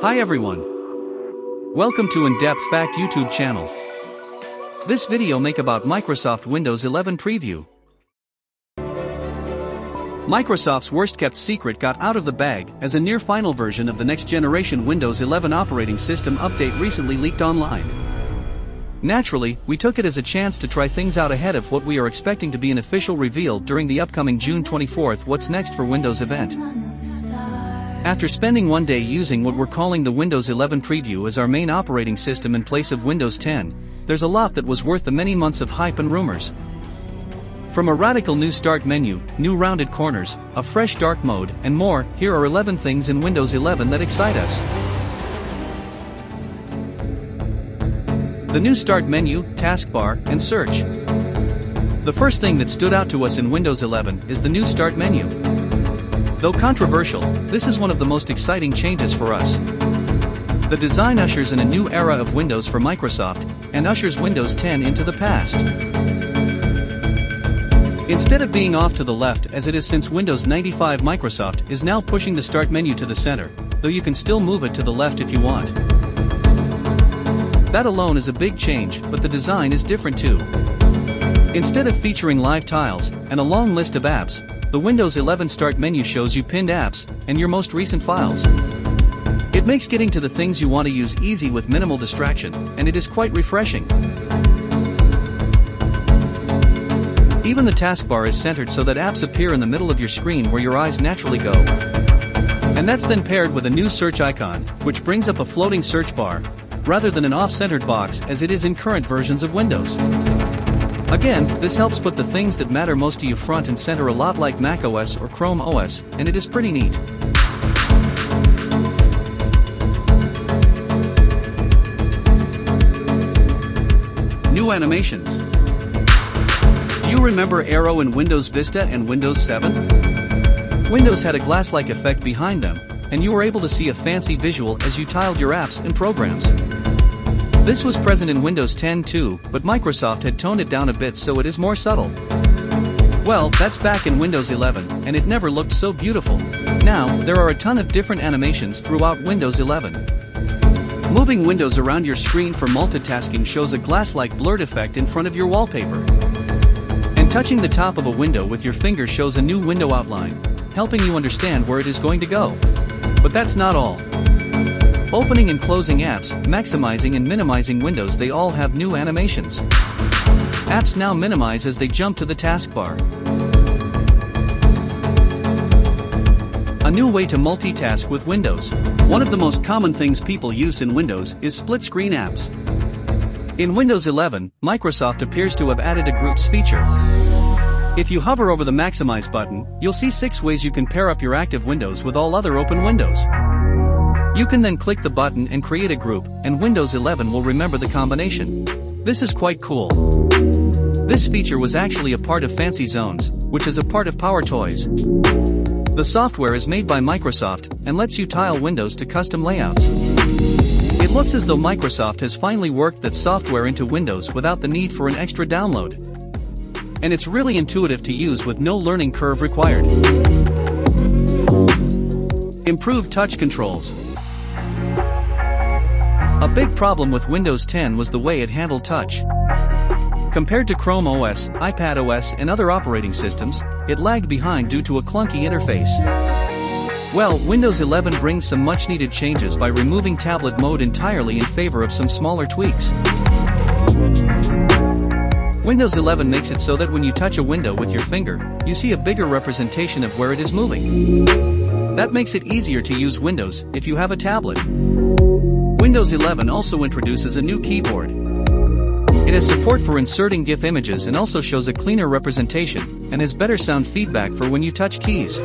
Hi everyone. Welcome to In-Depth Fact YouTube channel. This video make about Microsoft Windows 11 preview. Microsoft's worst kept secret got out of the bag as a near final version of the next generation Windows 11 operating system update recently leaked online. Naturally, we took it as a chance to try things out ahead of what we are expecting to be an official reveal during the upcoming June 24th What's Next for Windows event. After spending one day using what we're calling the Windows 11 preview as our main operating system in place of Windows 10, there's a lot that was worth the many months of hype and rumors. From a radical new start menu, new rounded corners, a fresh dark mode, and more, here are 11 things in Windows 11 that excite us. The new start menu, taskbar, and search. The first thing that stood out to us in Windows 11 is the new start menu. Though controversial, this is one of the most exciting changes for us. The design ushers in a new era of Windows for Microsoft, and ushers Windows 10 into the past. Instead of being off to the left as it is since Windows 95, Microsoft is now pushing the start menu to the center, though you can still move it to the left if you want. That alone is a big change, but the design is different too. Instead of featuring live tiles and a long list of apps, the Windows 11 Start menu shows you pinned apps and your most recent files. It makes getting to the things you want to use easy with minimal distraction, and it is quite refreshing. Even the taskbar is centered so that apps appear in the middle of your screen where your eyes naturally go. And that's then paired with a new search icon, which brings up a floating search bar, rather than an off-centered box as it is in current versions of Windows. Again, this helps put the things that matter most to you front and center, a lot like macOS or Chrome OS, and it is pretty neat. New animations. Do you remember Aero in Windows Vista and Windows 7? Windows had a glass-like effect behind them, and you were able to see a fancy visual as you tiled your apps and programs. This was present in Windows 10 too, but Microsoft had toned it down a bit so it is more subtle. Well, that's back in Windows 11, and it never looked so beautiful. Now, there are a ton of different animations throughout Windows 11. Moving windows around your screen for multitasking shows a glass-like blurred effect in front of your wallpaper. And touching the top of a window with your finger shows a new window outline, helping you understand where it is going to go. But that's not all. Opening and closing apps, maximizing and minimizing windows, they all have new animations. Apps now minimize as they jump to the taskbar. A new way to multitask with Windows. One of the most common things people use in Windows is split-screen apps. In Windows 11, Microsoft appears to have added a groups feature. If you hover over the Maximize button, you'll see 6 ways you can pair up your active windows with all other open windows. You can then click the button and create a group, and Windows 11 will remember the combination. This is quite cool. This feature was actually a part of Fancy Zones, which is a part of PowerToys. The software is made by Microsoft and lets you tile windows to custom layouts. It looks as though Microsoft has finally worked that software into Windows without the need for an extra download. And it's really intuitive to use with no learning curve required. Improved touch controls. A big problem with Windows 10 was the way it handled touch. Compared to Chrome OS, iPadOS, and other operating systems, it lagged behind due to a clunky interface. Well, Windows 11 brings some much-needed changes by removing tablet mode entirely in favor of some smaller tweaks. Windows 11 makes it so that when you touch a window with your finger, you see a bigger representation of where it is moving. That makes it easier to use Windows if you have a tablet. Windows 11 also introduces a new keyboard. It has support for inserting GIF images and also shows a cleaner representation, and has better sound feedback for when you touch keys.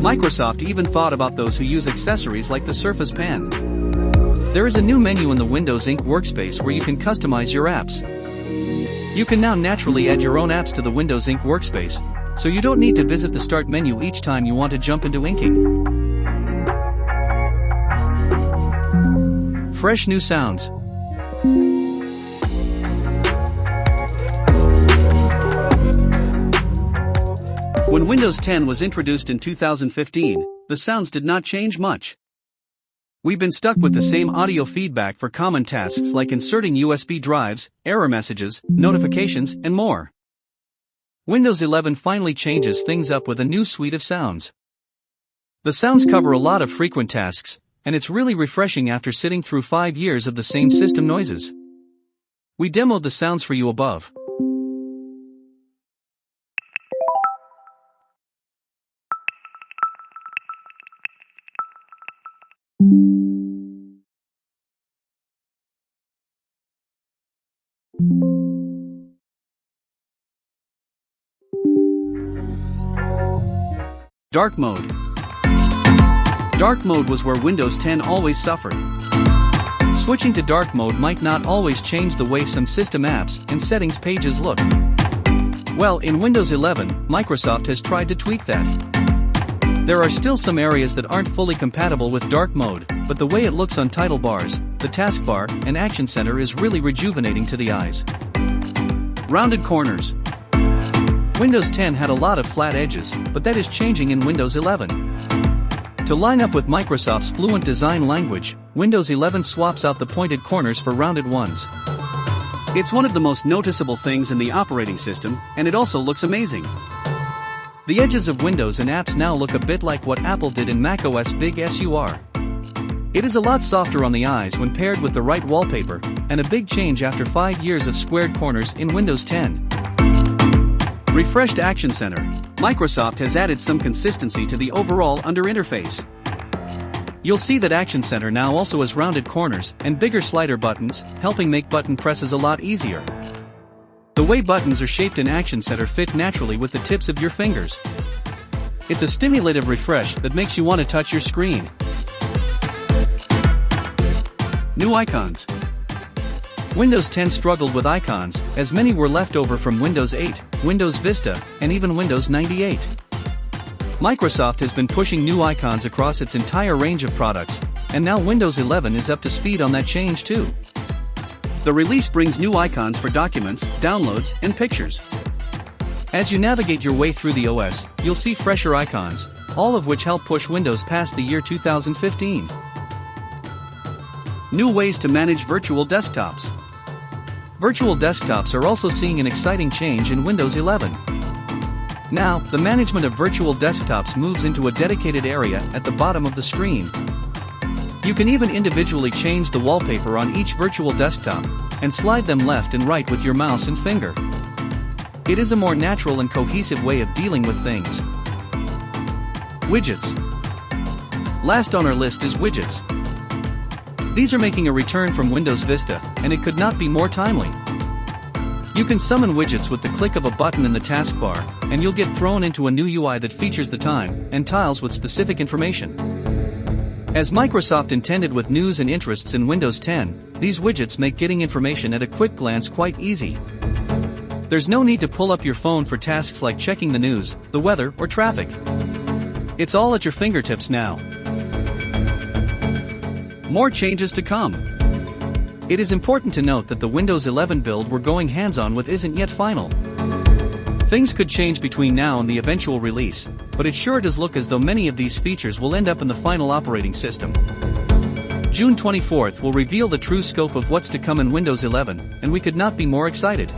Microsoft even thought about those who use accessories like the Surface Pen. There is a new menu in the Windows Ink workspace where you can customize your apps. You can now naturally add your own apps to the Windows Ink workspace, so you don't need to visit the Start menu each time you want to jump into inking. Fresh new sounds. When Windows 10 was introduced in 2015, the sounds did not change much. We've been stuck with the same audio feedback for common tasks like inserting USB drives, error messages, notifications, and more. Windows 11 finally changes things up with a new suite of sounds. The sounds cover a lot of frequent tasks, and it's really refreshing after sitting through 5 years of the same system noises. We demoed the sounds for you above. Dark mode. Dark mode was where Windows 10 always suffered. Switching to dark mode might not always change the way some system apps and settings pages look. Well, in Windows 11, Microsoft has tried to tweak that. There are still some areas that aren't fully compatible with dark mode, but the way it looks on title bars, the taskbar, and Action Center is really rejuvenating to the eyes. Rounded corners. Windows 10 had a lot of flat edges, but that is changing in Windows 11. To line up with Microsoft's fluent design language, Windows 11 swaps out the pointed corners for rounded ones. It's one of the most noticeable things in the operating system, and it also looks amazing. The edges of Windows and apps now look a bit like what Apple did in macOS Big Sur. It is a lot softer on the eyes when paired with the right wallpaper, and a big change after 5 years of squared corners in Windows 10. Refreshed Action Center. Microsoft has added some consistency to the overall under interface. You'll see that Action Center now also has rounded corners and bigger slider buttons, helping make button presses a lot easier. The way buttons are shaped in Action Center fit naturally with the tips of your fingers. It's a stimulative refresh that makes you want to touch your screen. New icons. Windows 10 struggled with icons, as many were left over from Windows 8, Windows Vista, and even Windows 98. Microsoft has been pushing new icons across its entire range of products, and now Windows 11 is up to speed on that change too. The release brings new icons for documents, downloads, and pictures. As you navigate your way through the OS, you'll see fresher icons, all of which help push Windows past the year 2015. New ways to manage virtual desktops. Virtual desktops are also seeing an exciting change in Windows 11. Now, the management of virtual desktops moves into a dedicated area at the bottom of the screen. You can even individually change the wallpaper on each virtual desktop, and slide them left and right with your mouse and finger. It is a more natural and cohesive way of dealing with things. Widgets. Last on our list is widgets. These are making a return from Windows Vista, and it could not be more timely. You can summon widgets with the click of a button in the taskbar, and you'll get thrown into a new UI that features the time and tiles with specific information. As Microsoft intended with news and interests in Windows 10, these widgets make getting information at a quick glance quite easy. There's no need to pull up your phone for tasks like checking the news, the weather, or traffic. It's all at your fingertips now. More changes to come. It is important to note that the Windows 11 build we're going hands-on with isn't yet final. Things could change between now and the eventual release, but it sure does look as though many of these features will end up in the final operating system. June 24th will reveal the true scope of what's to come in Windows 11, and we could not be more excited.